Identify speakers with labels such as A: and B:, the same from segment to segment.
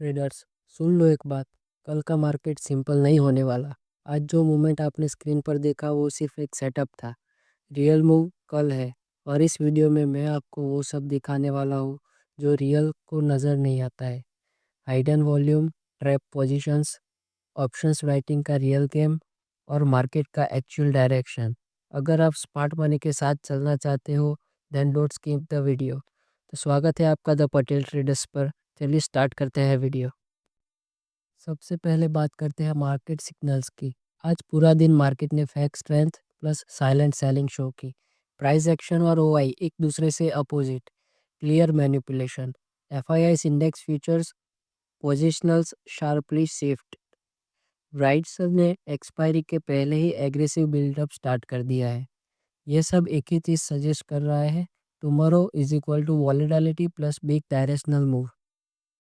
A: Traders, सुन लो एक बात। कल का मार्केट सिंपल नहीं होने वाला। आज जो मूवमेंट आपने स्क्रीन पर देखा वो सिर्फ एक सेटअप था। रियल मूव कल है। और इस वीडियो में मैं आपको वो सब दिखाने वाला हूँ जो रियल को नज़र नहीं आता है। Hidden volume, trap positions, options writing का रियल गेम और मार्केट का एक्चुअल डायरेक्शन। अगर आप स्मार्ट मनी के साथ चलना चाहते हो then don't skip the video. तो स्वागत है आपका द पटेल ट्रेडर्स पर। चलिए स्टार्ट करते हैं वीडियो। सबसे पहले बात करते हैं मार्केट सिग्नल्स की। आज पूरा दिन मार्केट ने fact strength plus silent selling show की। प्राइस एक्शन और ओआई एक दूसरे से अपोजिट। Clear manipulation. FII index futures positionals sharply shift. Writers ने एक्सपायरी के पहले ही एग्रेसिव बिल्डअप स्टार्ट कर दिया है। ये सब एक ही चीज़ सजेस्ट कर रहा है, tomorrow is equal to volatility plus big directional move.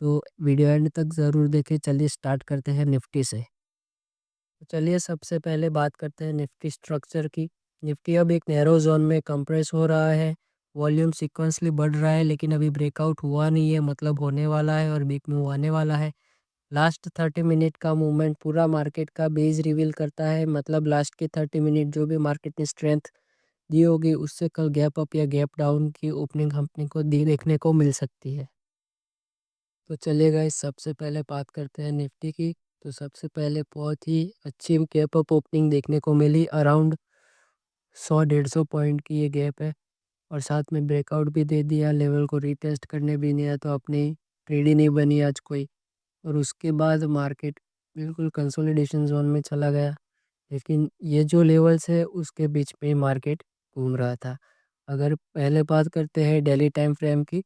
A: तो वीडियो एंड तक ज़रूर देखें। चलिए स्टार्ट करते हैं निफ्टी से। तो चलिए सबसे पहले बात करते हैं निफ्टी स्ट्रक्चर की। निफ्टी अब एक नैरो जोन में कंप्रेस हो रहा है। वॉल्यूम सीक्वेंसली बढ़ रहा है लेकिन अभी ब्रेकआउट हुआ नहीं है, मतलब होने वाला है और बिग मूव आने वाला है। लास्ट 30 मिनट का मूवमेंट पूरा मार्केट का बेस रिवील करता है, मतलब लास्ट के 30 मिनट जो भी मार्केट ने स्ट्रेंथ दी होगी उससे कल गैप अप या गैप डाउन की ओपनिंग कंपनी को दी देखने को मिल सकती है। तो चलिए गाइस, सबसे पहले बात करते हैं निफ्टी की। तो सबसे पहले बहुत ही अच्छी गैप अप ओपनिंग देखने को मिली। अराउंड 100-150 पॉइंट की ये गैप है और साथ में ब्रेकआउट भी दे दिया। लेवल को रीटेस्ट करने भी नहीं आया तो अपनी ट्रेड ही नहीं बनी आज कोई। और उसके बाद मार्केट बिल्कुल कंसोलिडेशन जोन में चला गया। लेकिन ये जो लेवल्स है उसके बीच में मार्केट घूम रहा था। अगर पहले बात करते हैं डेली टाइम फ्रेम की,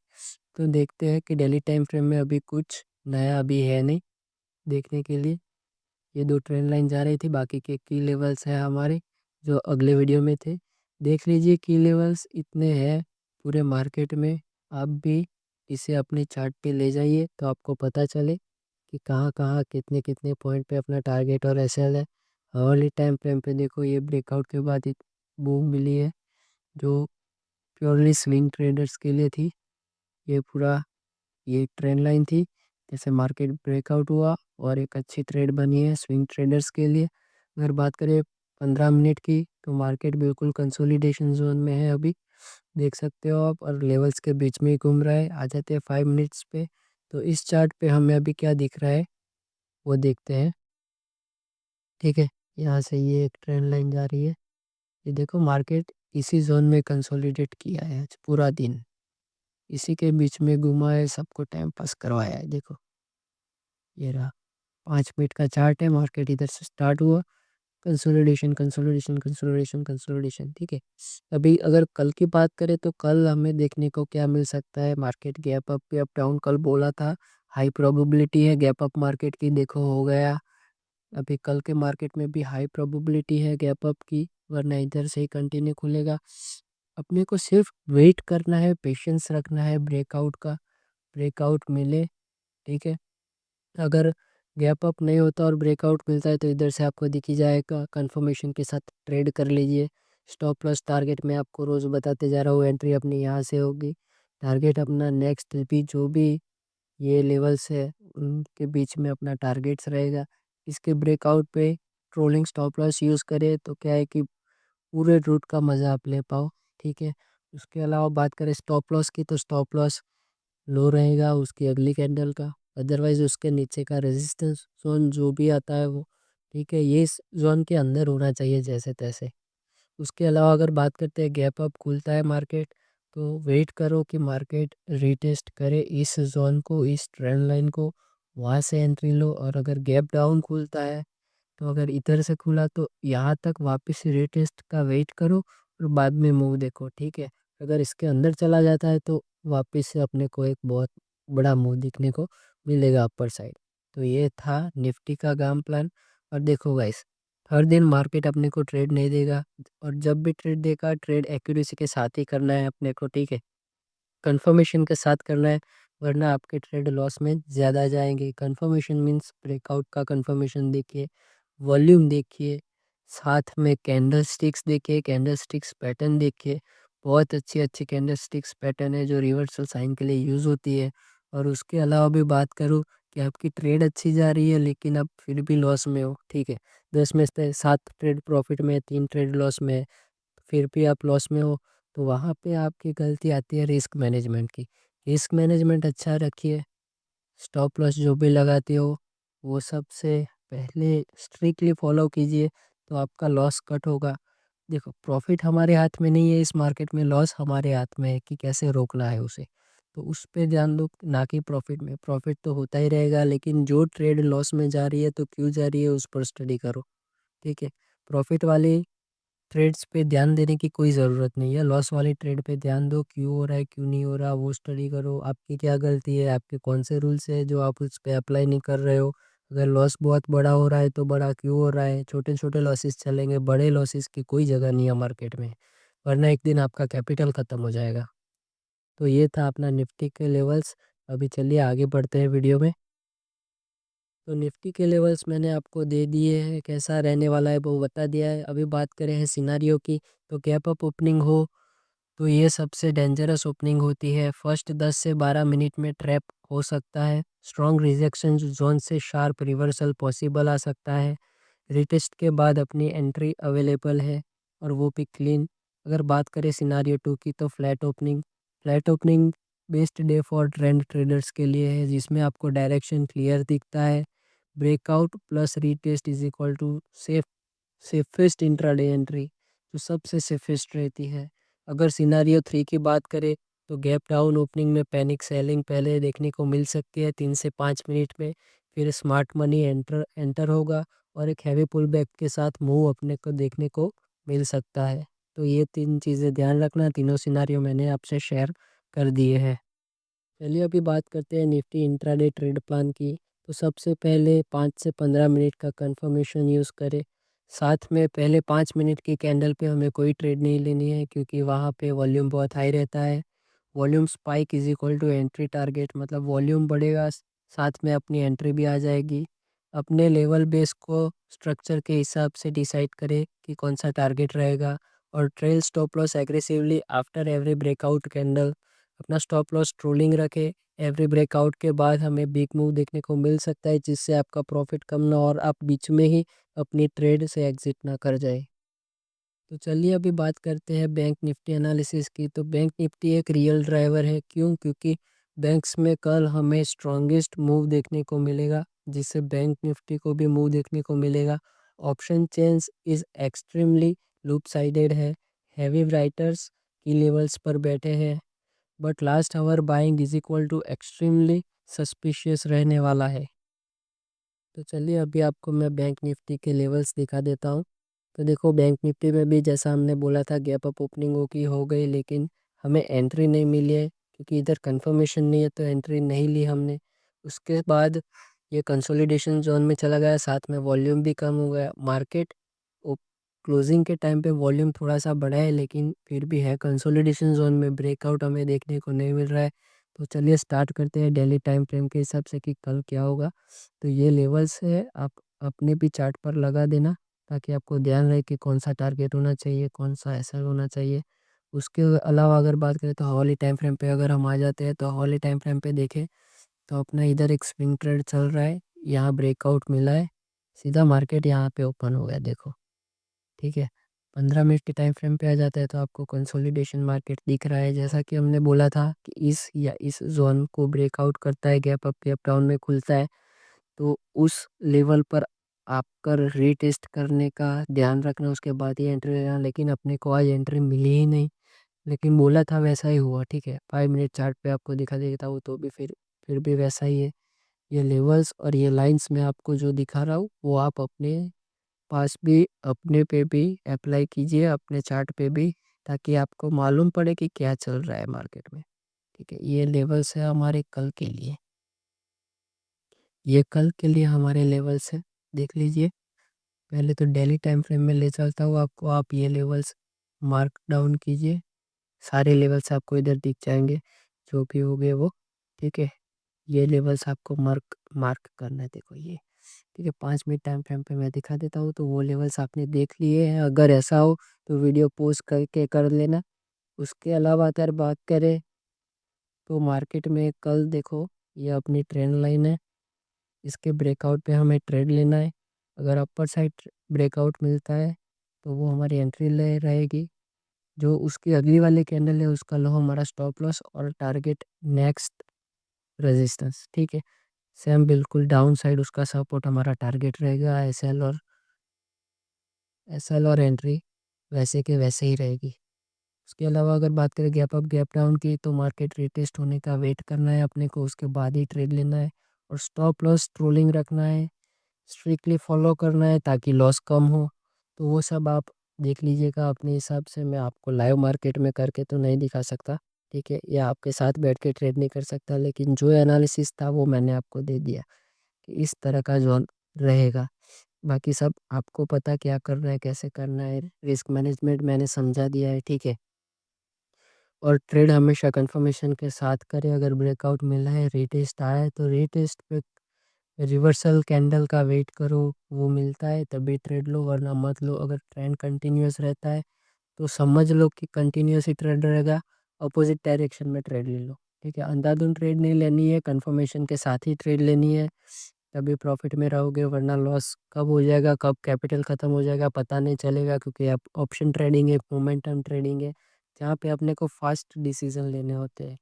A: तो देखते हैं कि डेली टाइम फ्रेम में अभी कुछ नया अभी है नहीं देखने के लिए। ये दो ट्रेंड लाइन जा रही थी, बाकी के की लेवल्स हैं हमारे जो अगले वीडियो में थे। देख लीजिए की लेवल्स इतने हैं पूरे मार्केट में। आप भी इसे अपने चार्ट पे ले जाइए तो आपको पता चले कि कहाँ कहाँ कितने कितने पॉइंट पे अपना टारगेट और एसएल है। अर्ली टाइम फ्रेम पे देखो, ये ब्रेकआउट के बाद बूम मिली है जो प्योरली स्विंग ट्रेडर्स के लिए थी। ये पूरा ये ट्रेंड लाइन थी। जैसे मार्केट ब्रेकआउट हुआ और एक अच्छी ट्रेड बनी है स्विंग ट्रेडर्स के लिए। अगर बात करें 15 मिनट की तो मार्केट बिल्कुल कंसोलिडेशन जोन में है अभी, देख सकते हो आप, और लेवल्स के बीच में ही घूम रहा है। आ जाते हैं 5 मिनट्स पे। तो इस चार्ट पे हमें अभी क्या दिख रहा है वो देखते हैं। ठीक है, यहाँ से ये एक ट्रेंड लाइन जा रही है। ये देखो मार्केट इसी जोन में कंसोलिडेट किया है आज पूरा दिन। इसी के बीच में घुमा है, सबको टाइम पास करवाया है। देखो ये रहा 5 मिनट का चार्ट है। मार्केट इधर से स्टार्ट हुआ, कंसोलिडेशन कंसोलिडेशन कंसोलिडेशन कंसोलिडेशन। ठीक है, अभी अगर कल की बात करें तो कल हमें देखने को क्या मिल सकता है। मार्केट गैप अप पे अप डाउन कल बोला था, हाई प्रोबेबिलिटी है गैप अप मार्केट की, देखो हो गया। अभी कल के मार्केट में भी हाई प्रोबेबिलिटी है गैप अप की, वरना इधर से ही कंटिन्यू खुलेगा। अपने को सिर्फ वेट करना है, पेशेंस रखना है ब्रेकआउट का। ब्रेकआउट मिले, ठीक है। अगर गैप अप नहीं होता और ब्रेकआउट मिलता है तो इधर से आपको दिख ही जाएगा। कंफर्मेशन के साथ ट्रेड कर लीजिए। स्टॉप लॉस टारगेट मैं आपको रोज़ बताते जा रहा हूँ। एंट्री अपनी यहाँ से होगी, टारगेट अपना नेक्स्ट भी जो भी ये लेवल्स है उनके बीच में अपना टारगेट्स रहेगा। इसके ब्रेकआउट पे ट्रोलिंग स्टॉप लॉस यूज़ करें तो क्या है कि पूरे रूट का मज़ा आप ले पाओ। ठीक है, उसके अलावा बात करें स्टॉप लॉस की, तो स्टॉप लॉस लो रहेगा उसकी अगली कैंडल का। अदरवाइज उसके नीचे का रेजिस्टेंस जोन जो भी आता है वो, ठीक है, ये इस जोन के अंदर होना चाहिए जैसे तैसे। उसके अलावा अगर बात करते हैं गैप अप खुलता है मार्केट, तो वेट करो कि मार्केट रीटेस्ट करे इस जोन को, इस ट्रेंड लाइन को, वहाँ से एंट्री लो। और अगर गैप डाउन खुलता है तो अगर इधर से खुला तो यहाँ तक वापस रीटेस्ट का वेट करो और बाद में मूव देखो। ठीक है, अगर इसके अंदर चला जाता है तो वापस से अपने को एक बहुत बड़ा मूव दिखने को मिलेगा अपर साइड। तो ये था निफ्टी का गेम प्लान। और देखो गाइस, हर दिन मार्केट अपने को ट्रेड नहीं देगा, और जब भी ट्रेड देगा ट्रेड एक्यूरेसी के साथ ही करना है अपने को। ठीक है, कंफर्मेशन के साथ करना है, वरना आपके ट्रेड लॉस में ज़्यादा जाएंगे। कंफर्मेशन मीन्स ब्रेकआउट का कंफर्मेशन देखिए, वॉल्यूम देखिए, साथ में कैंडल स्टिक्स देखिए, कैंडल स्टिक्स पैटर्न देखिए। बहुत अच्छी अच्छी कैंडल स्टिक्स पैटर्न है जो रिवर्सल साइन के लिए यूज़ होती है। और उसके अलावा भी बात करूँ कि आपकी ट्रेड अच्छी जा रही है लेकिन आप फिर भी लॉस में हो, ठीक है। 10 में से 7 ट्रेड प्रॉफिट में है, 3 ट्रेड लॉस में है, फिर भी आप लॉस में हो, तो वहाँ पे आपकी गलती आती है रिस्क मैनेजमेंट की। रिस्क मैनेजमेंट अच्छा रखिए, स्टॉप लॉस जो भी लगाते हो वो सबसे पहले स्ट्रिक्टली फॉलो कीजिए, तो आपका लॉस कट होगा। देखो, प्रॉफिट हमारे हाथ में नहीं है इस मार्केट में, लॉस हमारे हाथ में है कि कैसे रोकना है उसे। तो उस पे ध्यान दो, ना कि प्रॉफिट में। प्रॉफिट तो होता ही रहेगा, लेकिन जो ट्रेड लॉस में जा रही है तो क्यों जा रही है उस पर स्टडी करो, ठीक है। प्रॉफिट वाली ट्रेड्स पे ध्यान देने की कोई ज़रूरत नहीं है, लॉस वाली ट्रेड पे ध्यान दो, क्यों हो रहा है क्यों नहीं हो रहा वो स्टडी करो। आपकी क्या गलती है, आपके कौन से रूल्स है जो आप उस पे अप्लाई नहीं कर रहे हो। अगर लॉस बहुत बड़ा हो रहा है तो बड़ा क्यों हो रहा है, छोटे छोटे लॉसेस चलेंगे, बड़े लॉसेस की कोई जगह नहीं है मार्केट में, वरना एक दिन आपका कैपिटल ख़त्म हो जाएगा। तो ये था अपना निफ्टी के लेवल्स। अभी चलिए आगे बढ़ते हैं वीडियो में। तो निफ्टी के लेवल्स मैंने आपको दे दिए हैं, कैसा रहने वाला है वो बता दिया है। अभी बात करें हैं सिनारियो की, तो गैप अप ओपनिंग हो तो ये सबसे डेंजरस ओपनिंग होती है। फर्स्ट 10 से 12 मिनट में ट्रैप हो सकता है, स्ट्रॉन्ग रिजेक्शन जोन से शार्प रिवर्सल पॉसिबल आ सकता है। रिटेस्ट के बाद अपनी एंट्री अवेलेबल है, और वो भी क्लीन। अगर बात करें सिनारियो 2 की, तो flat opening best day for trend traders के लिए है, जिसमें आपको डायरेक्शन क्लियर दिखता है। Breakout plus retest is equal to safest intraday entry, जो सबसे सेफेस्ट रहती है। अगर सिनारियो 3 की बात करें, तो गैप डाउन ओपनिंग में पैनिक सेलिंग पहले देखने को मिल सकती है 3 से 5 मिनट में, फिर स्मार्ट मनी एंटर एंटर होगा, और एक हैवी पुल बैक के साथ मूव अपने को देखने को मिल सकता है। तो ये 3 चीज़ें ध्यान रखना, तीनों सिनारियो मैंने आपसे शेयर कर दिए हैं। चलिए अभी बात करते हैं निफ्टी इंट्राडे ट्रेड प्लान की। तो सबसे पहले 5 से 15 मिनट का कंफर्मेशन यूज़ करें। साथ में पहले 5 मिनट की कैंडल पे हमें कोई ट्रेड नहीं लेनी है, क्योंकि वहाँ पे वॉल्यूम बहुत हाई रहता है। Volume spike is equal to entry target, मतलब वॉल्यूम बढ़ेगा, साथ में अपनी एंट्री भी आ जाएगी। अपने लेवल बेस को स्ट्रक्चर के हिसाब से डिसाइड करें कि कौन सा टारगेट रहेगा, और trail stop loss aggressively after every breakout candle. अपना स्टॉप लॉस ट्रोलिंग रखे, एवरी ब्रेकआउट के बाद हमें बिग मूव देखने को मिल सकता है, जिससे आपका प्रॉफिट कम ना और आप बीच में ही अपनी ट्रेड से एग्जिट ना कर जाए। तो चलिए अभी बात करते हैं बैंक निफ्टी एनालिसिस की। तो बैंक निफ्टी एक रियल ड्राइवर है, क्यों? क्योंकि बैंक्स में कल हमें स्ट्रॉन्गेस्ट मूव देखने को मिलेगा, जिससे बैंक निफ्टी को भी मूव देखने को मिलेगा। Option chains is extremely lopsided है, हैवी राइटर्स की लेवल्स पर बैठे हैं, but last hour buying is equal to extremely suspicious रहने वाला है। तो चलिए अभी आपको मैं बैंक निफ्टी के लेवल्स दिखा देता हूँ। तो देखो, बैंक निफ्टी में भी जैसा हमने बोला था गैप अप ओपनिंग हो गई, लेकिन हमें एंट्री नहीं मिली है, क्योंकि इधर कंफर्मेशन नहीं है तो एंट्री नहीं ली हमने। उसके बाद ये कंसोलिडेशन जोन में चला गया, साथ में वॉल्यूम भी कम हो गया। मार्केट क्लोजिंग के टाइम पे वॉल्यूम थोड़ा सा बढ़ा है, लेकिन फिर भी है कंसोलिडेशन जोन में, ब्रेकआउट हमें देखने को नहीं मिल रहा है। तो चलिए स्टार्ट करते हैं डेली टाइम फ्रेम के हिसाब से कि कल क्या होगा। तो ये लेवल्स है, आप अपने भी चार्ट पर लगा देना, ताकि आपको ध्यान रहे कि कौन सा टारगेट होना चाहिए, कौन सा ऐसा होना चाहिए। उसके अलावा अगर बात करें तो हॉली टाइम फ्रेम पे अगर हम आ जाते हैं, तो हॉली टाइम फ्रेम पे देखें तो अपना इधर एक स्विंग ट्रेड चल रहा है, यहाँ ब्रेकआउट मिला है, सीधा मार्केट यहाँ पे ओपन हो गया, देखो, ठीक है। 15 मिनट के टाइम फ्रेम पे आ जाता है तो आपको कंसोलिडेशन मार्केट दिख रहा है, जैसा कि हमने बोला था कि इस जोन को ब्रेकआउट करता है, गैप डाउन में खुलता है, तो उस लेवल पर आपकर रीटेस्ट करने का ध्यान रखना, उसके बाद ही एंट्री लेना। लेकिन अपने को आज एंट्री मिली ही नहीं, लेकिन बोला था वैसा ही हुआ, ठीक है। 5 मिनट चार्ट पे आपको दिखा देता हूँ, तो भी फिर भी वैसा ही है। ये लेवल्स और ये लाइंस में आपको जो दिखा रहा हूँ वो आप अपने पास भी, अपने पे भी अप्लाई कीजिए, अपने चार्ट पे भी, ताकि आपको मालूम पड़े कि क्या चल रहा है मार्केट में, ठीक है। ये लेवल्स है हमारे कल के लिए, ये कल के लिए हमारे लेवल्स है, देख लीजिए। पहले तो डेली टाइम फ्रेम में ले चलता हूँ आपको, आप ये लेवल्स मार्क डाउन कीजिए, सारे लेवल्स आपको इधर दिख जाएंगे, जो भी हो गए वो, ठीक है। ये लेवल्स आपको मार्क मार्क करना है, देखो ये, ठीक है। 5 मिनट टाइम फ्रेम पे मैं दिखा देता हूँ, तो वो लेवल्स आपने देख लिए हैं। अगर ऐसा हो तो वीडियो पोस्ट करके कर लेना। उसके अलावा अगर बात करें तो मार्केट में कल देखो, ये अपनी ट्रेंड लाइन है, इसके ब्रेकआउट पे हमें ट्रेड लेना है। अगर अपर साइड ब्रेकआउट मिलता है तो वो हमारी एंट्री ले रहेगी। जो उसकी अगली वाली कैंडल है उसका लो हमारा स्टॉप लॉस और टारगेट नेक्स्ट रेजिस्टेंस। ठीक है, सेम बिल्कुल डाउन साइड उसका सपोर्ट हमारा टारगेट रहेगा। एसएल और एंट्री वैसे के वैसे ही रहेगी। उसके अलावा अगर बात करें गैप अप गैप डाउन की, तो मार्केट रिटेस्ट होने का वेट करना है अपने को, उसके बाद ही ट्रेड लेना है। और स्टॉप लॉस ट्रोलिंग रखना है, स्ट्रिक्टली फॉलो करना है ताकि लॉस कम हो। तो वो सब आप देख लीजिएगा अपने हिसाब से। मैं आपको लाइव मार्केट में करके तो नहीं दिखा सकता, ठीक है, या आपके साथ बैठ के ट्रेड नहीं कर सकता, लेकिन जो एनालिसिस था वो मैंने आपको दे दिया कि इस तरह का जोन रहेगा। बाकी सब आपको पता क्या करना है, कैसे करना है, रिस्क मैनेजमेंट मैंने समझा दिया है, ठीक है। और ट्रेड हमेशा कंफर्मेशन के साथ करें। अगर ब्रेकआउट मिला है, रीटेस्ट आया है, तो रीटेस्ट पे रिवर्सल कैंडल का वेट करो, वो मिलता है तभी ट्रेड लो, वरना मत लो। अगर ट्रेंड कंटिन्यूस रहता है तो समझ लो कि कंटिन्यूस ही ट्रेड रहेगा, अपोजिट डायरेक्शन में ट्रेड ले लो, ठीक है। अंधाधुंध ट्रेड नहीं लेनी है, कंफर्मेशन के साथ ही ट्रेड लेनी है, तभी प्रॉफिट में रहोगे। वरना लॉस कब हो जाएगा, कब कैपिटल ख़त्म हो जाएगा पता नहीं चलेगा, क्योंकि आप ऑप्शन ट्रेडिंग है, मोमेंटम ट्रेडिंग है, जहाँ पे अपने को फास्ट डिसीजन लेने होते हैं,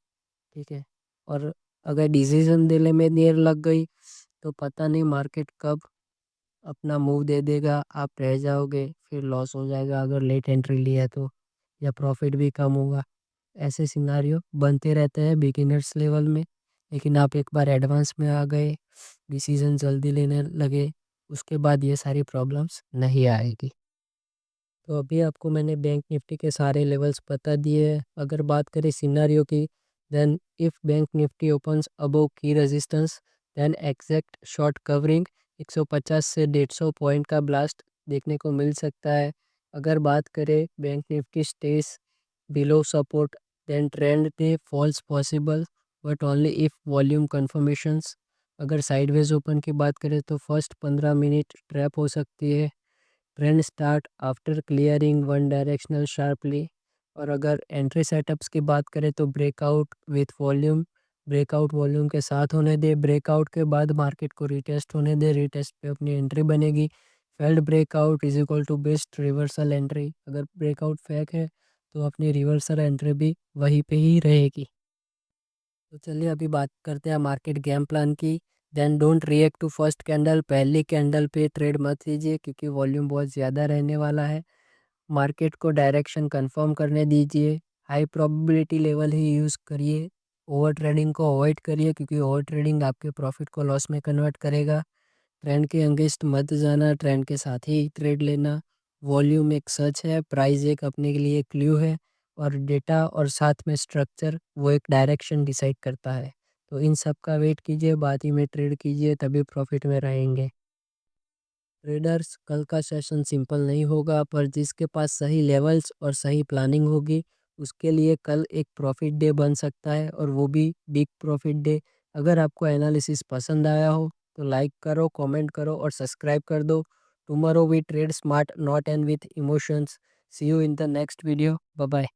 A: ठीक है। और अगर डिसीजन देने में देर लग गई तो पता नहीं मार्केट कब अपना मूव दे देगा, आप रह जाओगे, फिर लॉस हो जाएगा अगर लेट एंट्री लिया तो, या प्रॉफिट भी कम होगा। ऐसे सिनारियो बनते रहते हैं बिगिनर्स लेवल में। लेकिन आप एक बार एडवांस में आ गए, डिसीजन जल्दी लेने लगे, उसके बाद ये सारी प्रॉब्लम्स नहीं आएगी। तो अभी आपको मैंने बैंक निफ्टी के सारे लेवल्स बता दिए हैं। अगर बात करें सिनारियो की, then if Bank Nifty opens above की resistance, then exact short covering 150 से 150 पॉइंट का ब्लास्ट देखने को मिल सकता है। अगर बात करें bank Nifty stage below support, then trend day falls possible, but only if volume confirmations. अगर साइडवेज ओपन की बात करें तो फर्स्ट 15 मिनट ट्रैप हो सकती है। Trend start after clearing one directional sharply. और अगर एंट्री सेटअप्स की बात करें तो breakout with volume, breakout volume के साथ होने दे, ब्रेकआउट के बाद मार्केट को रिटेस्ट होने दे, रिटेस्ट पे अपनी एंट्री बनेगी। Failed breakout is equal to best reversal entry. अगर ब्रेकआउट फेक है तो अपनी रिवर्सल एंट्री भी वहीं पे ही रहेगी। तो चलिए अभी बात करते हैं मार्केट गेम प्लान की। Then don't react to first candle, पहली कैंडल पे ट्रेड मत लीजिए क्योंकि वॉल्यूम बहुत ज़्यादा रहने वाला है। मार्केट को डायरेक्शन कंफर्म करने दीजिए, हाई प्रोबेबिलिटी लेवल ही यूज़ करिए, ओवर ट्रेडिंग को अवॉइड करिए क्योंकि ओवर ट्रेडिंग आपके प्रॉफिट को लॉस में कन्वर्ट करेगा। ट्रेंड के अगेंस्ट मत जाना, ट्रेंड के साथ ही ट्रेड लेना। वॉल्यूम एक सच है, प्राइस एक अपने के लिए क्ल्यू है, और डेटा और साथ में स्ट्रक्चर वो एक डायरेक्शन डिसाइड करता है। तो इन सब का वेट कीजिए, बाद ही में ट्रेड कीजिए, तभी प्रॉफिट में रहेंगे। ट्रेडर्स, कल का सेशन सिंपल नहीं होगा, पर जिसके पास सही लेवल्स और सही प्लानिंग होगी उसके लिए कल एक प्रॉफिट डे बन सकता है, और वो भी बिग प्रॉफिट डे। अगर आपको एनालिसिस पसंद आया हो तो लाइक करो, कमेंट करो और सब्सक्राइब कर दो। Tomorrow we trade smart not and with emotions. See you in the next video. Bye bye.